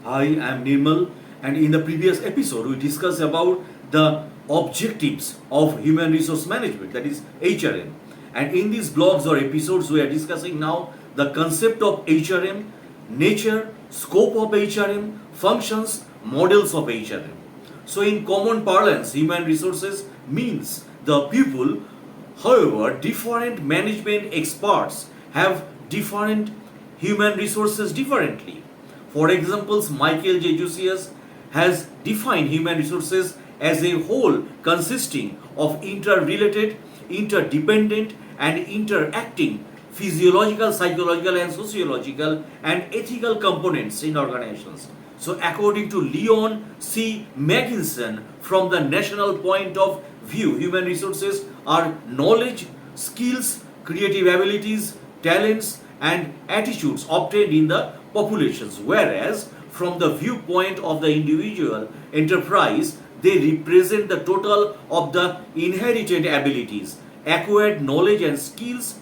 Hi, I'm Nirmal, and in the previous episode, we discussed about the objectives of human resource management, that is HRM. And in these blogs or episodes, we are discussing now the concept of HRM, nature, scope of HRM, functions, models of HRM. So, in common parlance, human resources means the people. However, different management experts have different human resources differently. For example, Michael J. Jusius has defined human resources as a whole consisting of interrelated, interdependent, and interacting physiological, psychological, and sociological and ethical components in organizations. So, according to Leon C. Mackinson, from the national point of view, human resources are knowledge, skills, creative abilities, talents, and attitudes obtained in the populations, whereas from the viewpoint of the individual enterprise, they represent the total of the inherited abilities, acquired knowledge and skills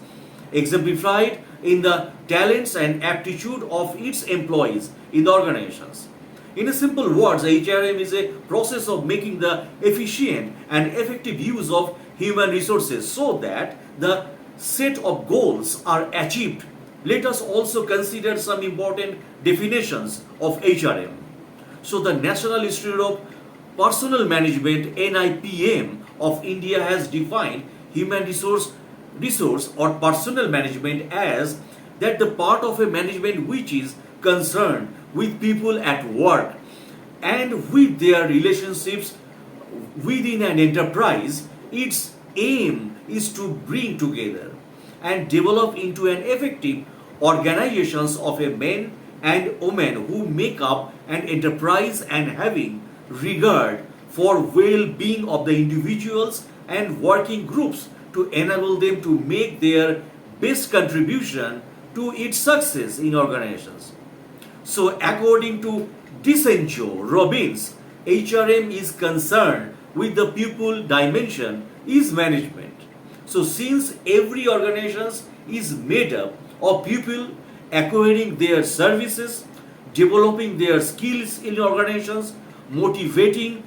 exemplified in the talents and aptitude of its employees in the organizations. In a simple words, HRM is a process of making the efficient and effective use of human resources so that the set of goals are achieved. Let us also consider some important definitions of HRM. So, the National Institute of Personnel Management (NIPM) of India has defined human resource or personnel management as that the part of a management which is concerned with people at work and with their relationships within an enterprise. Its aim is to bring together and develop into an effective organizations of a men and women who make up an enterprise and having regard for well-being of the individuals and working groups to enable them to make their best contribution to its success in organizations. So, according to Disenjo Robbins, HRM is concerned with the people dimension is management. So, since every organization is made up of people acquiring their services, developing their skills in organizations, motivating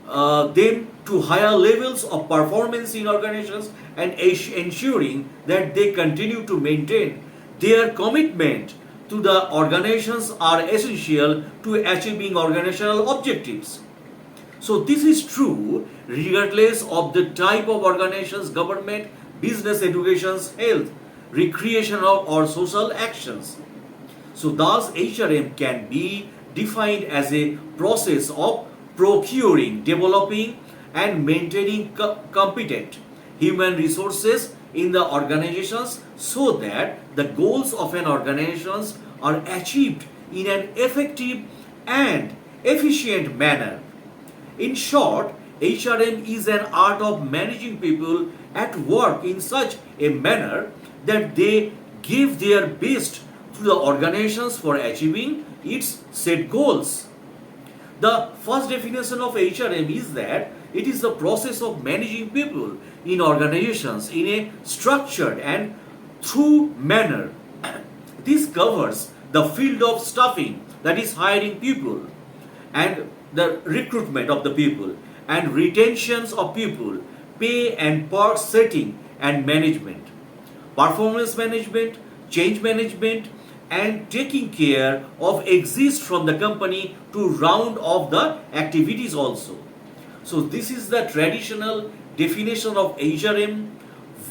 them to higher levels of performance in organizations, and ensuring that they continue to maintain their commitment to the organizations are essential to achieving organizational objectives. So this is true regardless of the type of organizations, government, business, educations, health, recreational or social actions. So thus HRM can be defined as a process of procuring, developing and maintaining competent human resources in the organizations so that the goals of an organization are achieved in an effective and efficient manner. In short, HRM is an art of managing people at work in such a manner that they give their best to the organizations for achieving its set goals. The first definition of HRM is that it is the process of managing people in organizations in a structured and through manner. This covers the field of staffing, that is hiring people, and the recruitment of the people, and retentions of people, pay and perks setting and management, performance management, change management, and taking care of exist from the company to round off the activities also. So this is the traditional definition of HRM,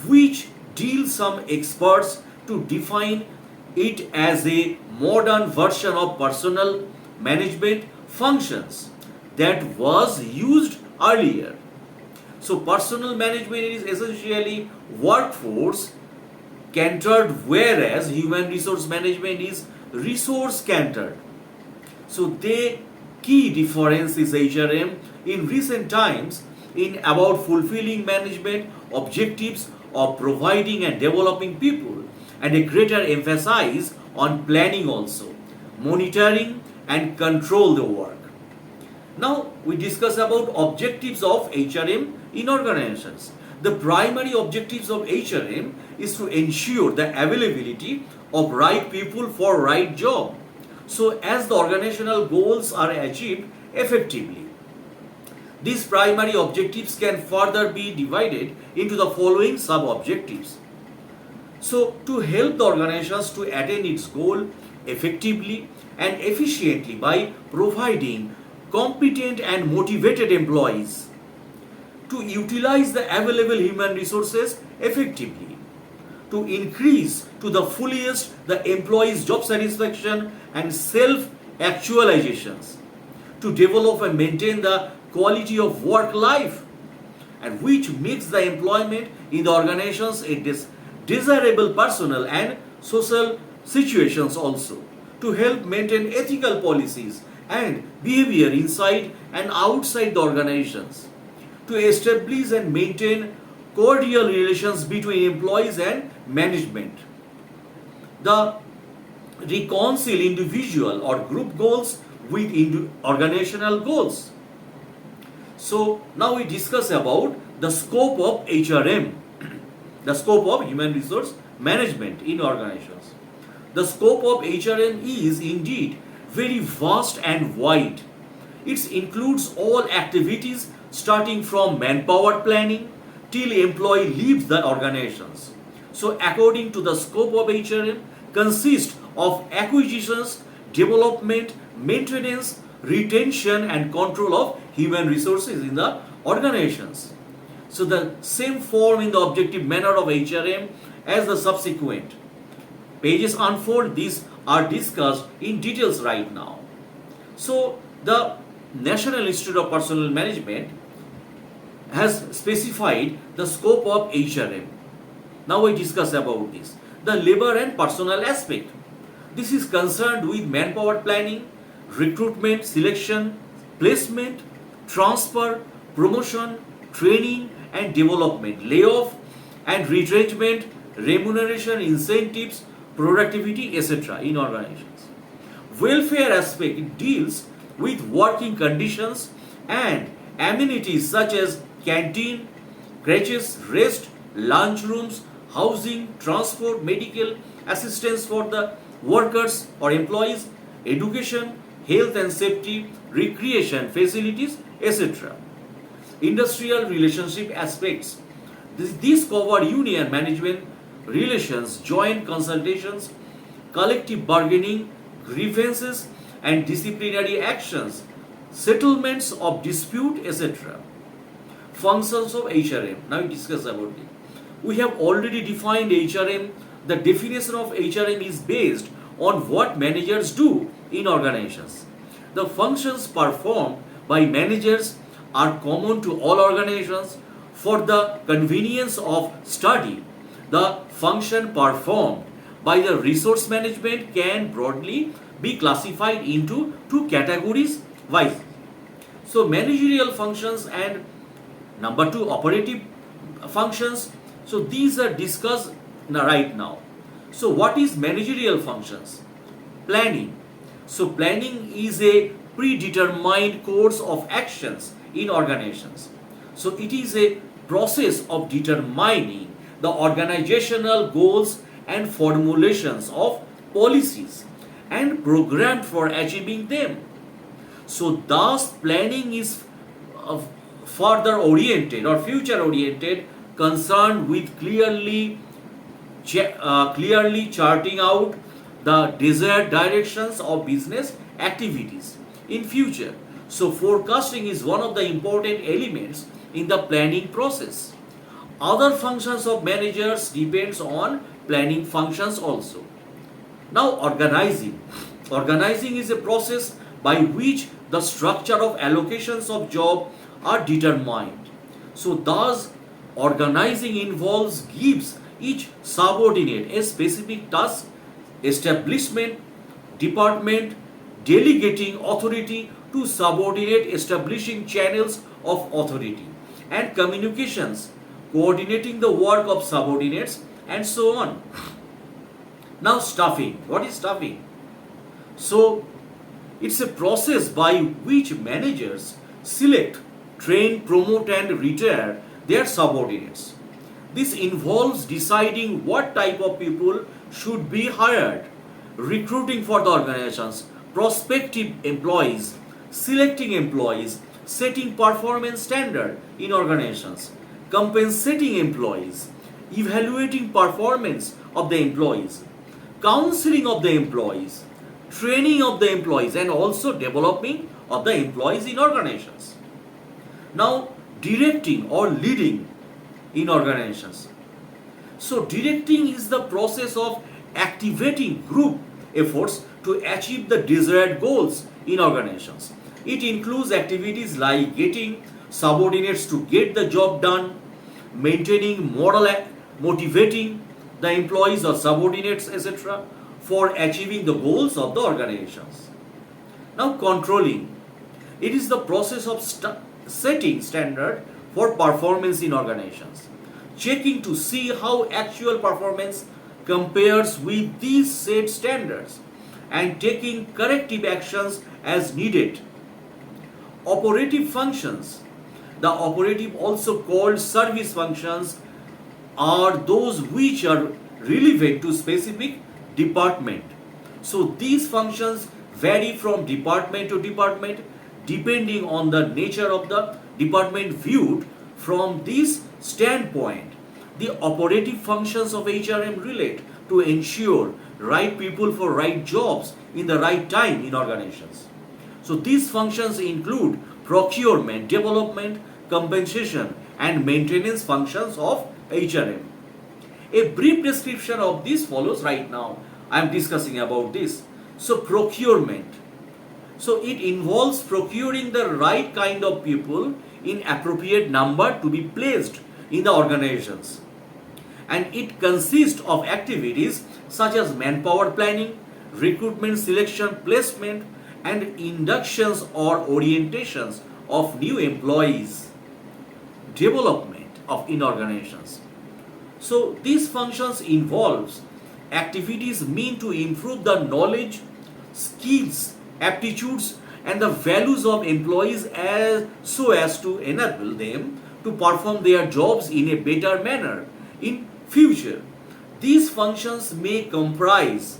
which deals some experts to define it as a modern version of personnel management functions that was used earlier. So personnel management is essentially workforce centered, whereas human resource management is resource centered. So the key difference is HRM in recent times in about fulfilling management objectives of providing and developing people, and a greater emphasis on planning also, monitoring and control the work. Now we discuss about objectives of HRM in organizations. The primary objectives of HRM is to ensure the availability of right people for right job. So as the organizational goals are achieved effectively, these primary objectives can further be divided into the following sub-objectives. So to help the organizations to attain its goal effectively and efficiently by providing competent and motivated employees, to utilize the available human resources effectively, to increase to the fullest the employees' job satisfaction and self-actualizations, to develop and maintain the quality of work life, and which makes the employment in the organizations a desirable personal and social situations also, to help maintain ethical policies and behavior inside and outside the organizations, to establish and maintain cordial relations between employees and management, the reconcile individual or group goals with organizational goals. So now we discuss about the scope of HRM, the scope of human resource management in organizations. The scope of HRM is indeed very vast and wide. It includes all activities starting from manpower planning till employee leaves the organizations. So according to the scope of HRM consists of acquisitions, development, maintenance, retention and control of human resources in the organizations. So the same form in the objective manner of HRM as the subsequent pages unfold. These are discussed in details right now. So the National Institute of Personnel Management has specified the scope of HRM. Now we discuss about this. The labor and personnel aspect. This is concerned with manpower planning, recruitment, selection, placement, transfer, promotion, training and development, layoff and retrenchment, remuneration, incentives, productivity, etc. in organizations. Welfare aspect, it deals with working conditions and amenities such as canteen, crèches, rest, lunch rooms, housing, transport, medical assistance for the workers or employees, education, health and safety, recreation facilities, etc. Industrial relationship aspects. These cover union management relations, joint consultations, collective bargaining, grievances and disciplinary actions, settlements of dispute, etc. Functions of HRM. Now we discuss about it. We have already defined HRM. The definition of HRM is based on what managers do in organizations. The functions performed by managers are common to all organizations. For the convenience of study, the function performed by the resource management can broadly be classified into two categories wise. So managerial functions and number two operative functions. So these are discussed right now. So what is managerial functions? Planning. So planning is a predetermined course of actions in organizations. So it is a process of determining the organizational goals and formulations of policies and programmed for achieving them. So thus planning is further oriented or future oriented, concerned with clearly charting out the desired directions of business activities in future. So forecasting is one of the important elements in the planning process. Other functions of managers depends on planning functions also. Now organizing. Organizing is a process by which the structure of allocations of job are determined. So thus organizing involves gives each subordinate a specific task, establishment, department, delegating authority to subordinate, establishing channels of authority and communications, coordinating the work of subordinates and so on. Now staffing. What is staffing? So it's a process by which managers select, train, promote and retire their subordinates. This involves deciding what type of people should be hired, recruiting for the organizations, prospective employees, selecting employees, setting performance standard in organizations, compensating employees, evaluating performance of the employees, counseling of the employees, training of the employees, and also developing of the employees in organizations. Now, directing or leading in organizations. So, directing is the process of activating group efforts to achieve the desired goals in organizations. It includes activities like getting subordinates to get the job done, maintaining motivating the employees or subordinates, etc., for achieving the goals of the organizations. Now, controlling. It is the process of setting standard for performance in organizations, checking to see how actual performance compares with these set standards, and taking corrective actions as needed. Operative functions. The operative, also called service functions, are those which are relevant to specific department. So these functions vary from department to department depending on the nature of the department viewed from this standpoint. The operative functions of HRM relate to ensure right people for right jobs in the right time in organizations. So these functions include procurement, development, compensation, and maintenance functions of HRM. A brief description of this follows right now. I am discussing about this. So procurement. So it involves procuring the right kind of people in appropriate number to be placed in the organizations. And it consists of activities such as manpower planning, recruitment, selection, placement, and inductions or orientations of new employees, development of in organizations. So these functions involves activities mean to improve the knowledge, skills, aptitudes, and the values of employees so as to enable them to perform their jobs in a better manner in future. These functions may comprise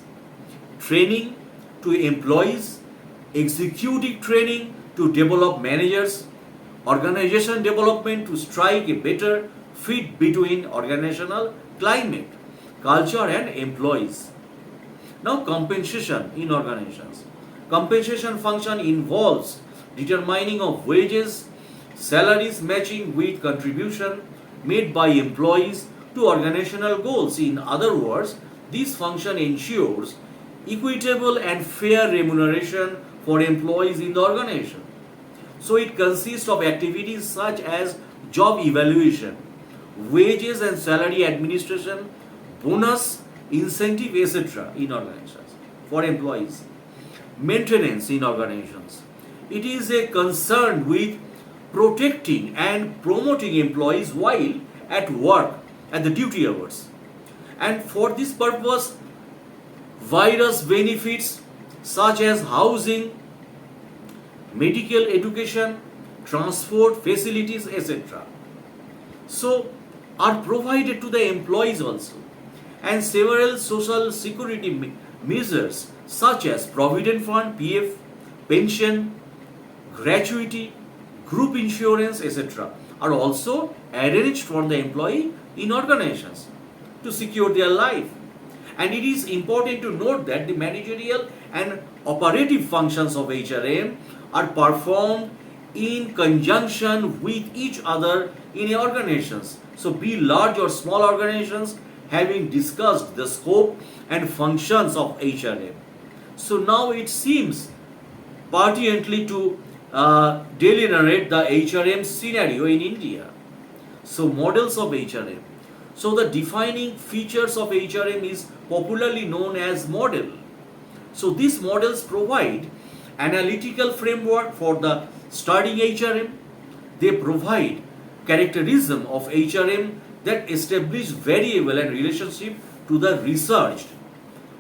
training to employees, executive training to develop managers, organization development to strike a better fit between organizational climate, culture, and employees. Now, compensation in organizations. Compensation function involves determining of wages, salaries matching with contribution made by employees to organizational goals. In other words, this function ensures equitable and fair remuneration for employees in the organization. So it consists of activities such as job evaluation, wages and salary administration, bonus, incentive, etc. in organizations for employees. Maintenance in organizations. It is a concern with protecting and promoting employees while at work at the duty hours. And for this purpose, various benefits such as housing, medical education, transport facilities, etc. So are provided to the employees also. And several social security measures such as provident fund, PF, pension, gratuity, group insurance, etc. are also arranged for the employee in organizations to secure their life. And it is important to note that the managerial and operative functions of HRM are performed in conjunction with each other in organizations. So be large or small organizations, having discussed the scope and functions of HRM. So now it seems pertinently to delineate the HRM scenario in India. So models of HRM. So the defining features of HRM is popularly known as model. So these models provide analytical framework for the studying HRM. They provide characterism of HRM that establish variable and relationship to the researched.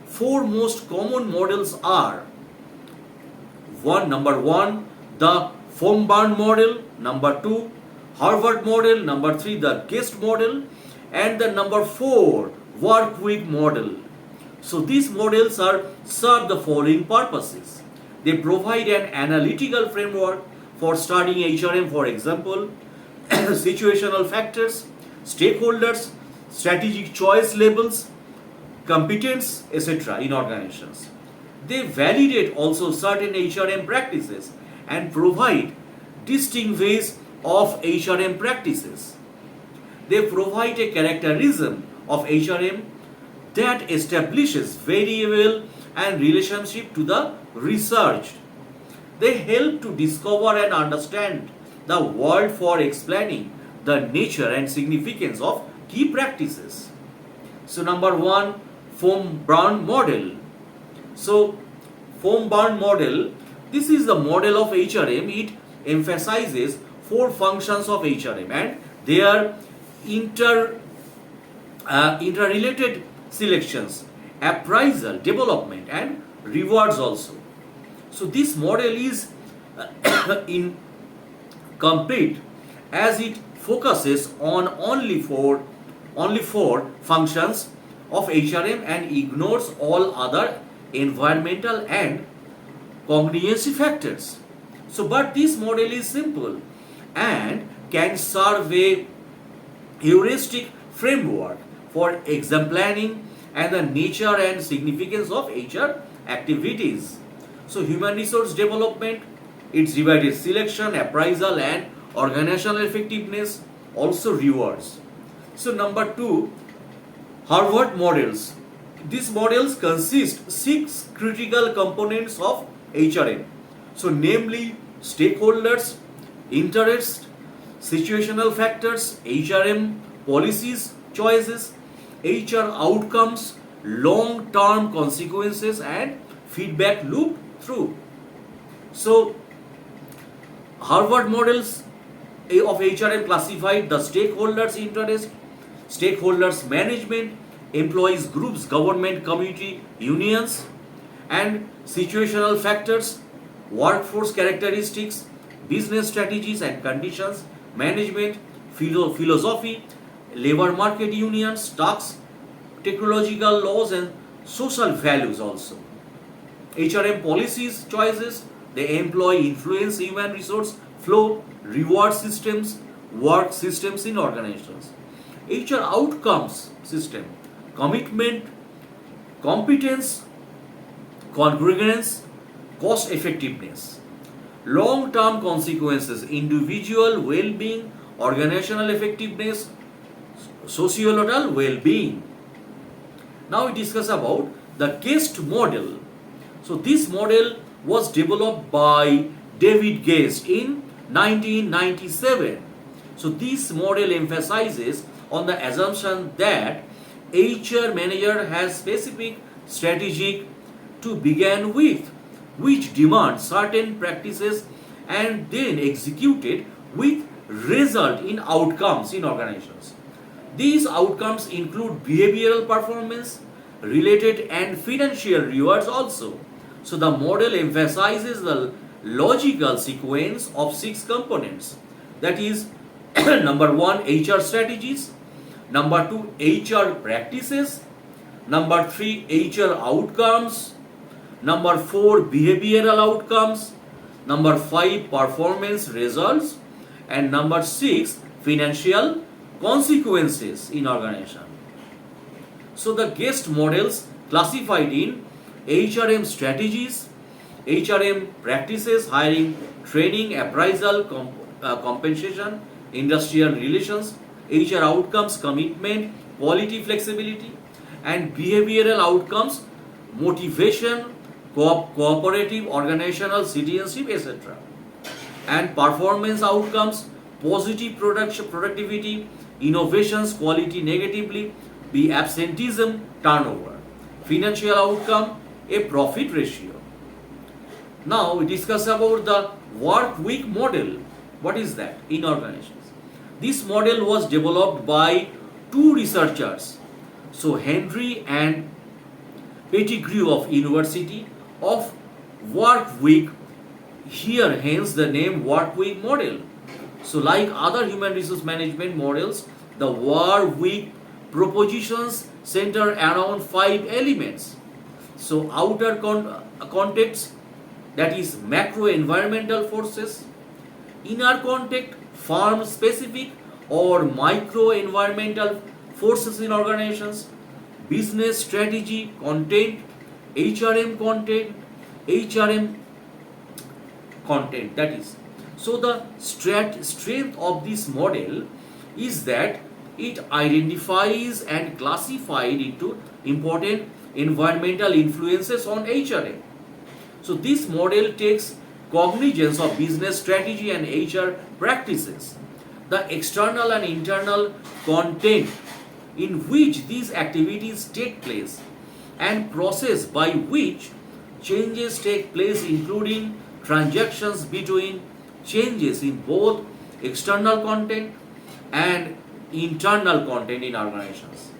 Four most common models are number one, the Fomburn model, number two, Harvard model, number three, the Guest model, and the number four, Warwick model. So these models serve the following purposes. They provide an analytical framework for studying HRM, for example, situational factors, stakeholders, strategic choice labels, competence, etc. in organizations. They validate also certain HRM practices and provide distinct ways of HRM practices. They provide a characterism of HRM that establishes variable and relationship to the research. They help to discover and understand the world for explaining the nature and significance of key practices. So number one, foam burn model. So foam burn model, this is the model of HRM. It emphasizes four functions of HRM and they are interrelated selections, appraisal, development and rewards also. So this model is incomplete as it focuses on only four functions of HRM and ignores all other environmental and cognitive factors. So but this model is simple and can serve a heuristic framework for examining and the nature and significance of HR activities. So human resource development, it's divided selection, appraisal and organizational effectiveness, also rewards. So number two, Harvard models. These models consist 6 critical components of HRM. So namely stakeholders, interest, situational factors, HRM policies, choices, HR outcomes, long-term consequences and feedback loop through. So Harvard models of HRM classified the stakeholders interest, stakeholders management, employees groups, government, community, unions and situational factors, workforce characteristics, business strategies and conditions, management, philosophy, labor market unions, tax, technological laws and social values also. HRM policies, choices, they employ influence human resource flow, reward systems, work systems in organizations. HR outcomes system, commitment, competence, congruence, cost effectiveness. Long-term consequences, individual well-being, organizational effectiveness, sociological well-being. Now we discuss about the guest model. So this model was developed by David Guest in 1997. So this model emphasizes on the assumption that HR manager has specific strategic to begin with, which demand certain practices and then executed with result in outcomes in organizations. These outcomes include behavioral performance, related and financial rewards also. So the model emphasizes the logical sequence of 6 components. That is number 1 HR strategies, number 2 HR practices, number 3 HR outcomes, number 4 behavioral outcomes, number 5 performance results and number 6 financial consequences in organization. So the guest models classified in HRM strategies, HRM practices, hiring, training, appraisal, compensation, industrial relations, HR outcomes, commitment, quality, flexibility, and behavioral outcomes, motivation, cooperative, organizational citizenship, etc. And performance outcomes, positive productivity, innovations, quality negatively, be absenteeism, turnover. Financial outcome, a profit ratio. Now we discuss about the work week model. What is that in organizations? This model was developed by 2 researchers. So Henry and Pettigrew of University of Work Week, here hence the name Work Week model. So like other human resource management models, the Work Week propositions center around 5 elements. So outer context, that is macro environmental forces, inner context, firm specific or micro environmental forces in organizations, business strategy content, HRM content, HRM content, that is. So the strength of this model is that it identifies and classified into important environmental influences on HRM. So this model takes cognizance of business strategy and HR practices, the external and internal content in which these activities take place, and process by which changes take place, including transactions between changes in both external content and internal content in organizations.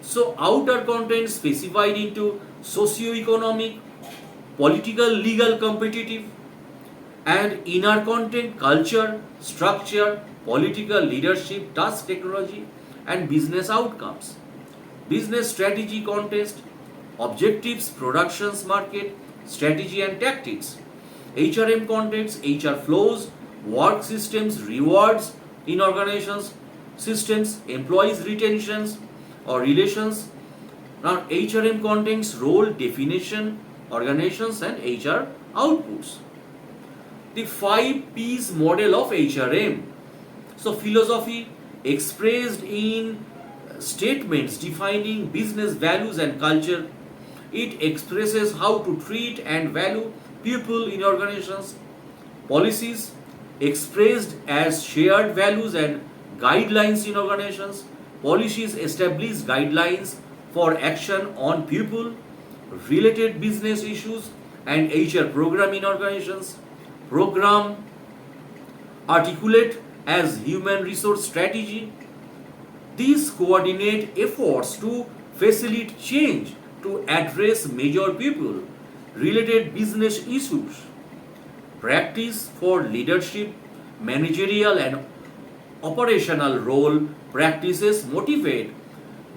So outer content specified into socio-economic, political, legal, competitive, and inner content culture, structure, political, leadership, task, technology, and business outcomes. Business strategy context, objectives, productions, market, strategy and tactics. HRM contents, HR flows, work systems, rewards in organizations, systems, employees retentions or relations. Now HRM contains role definition, organizations and HR outputs. The 5 P's model of HRM. So philosophy expressed in statements defining business values and culture. It expresses how to treat and value people in organizations. Policies expressed as shared values and guidelines in organizations. Policies establish guidelines for action on people, related business issues and HR program in organizations. Program articulate as human resource strategy. These coordinate efforts to facilitate change to address major people related business issues. Practice for leadership, managerial and operational role practices motivate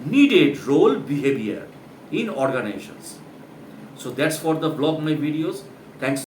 needed role behavior in organizations. So that's for the vlog my videos. Thanks.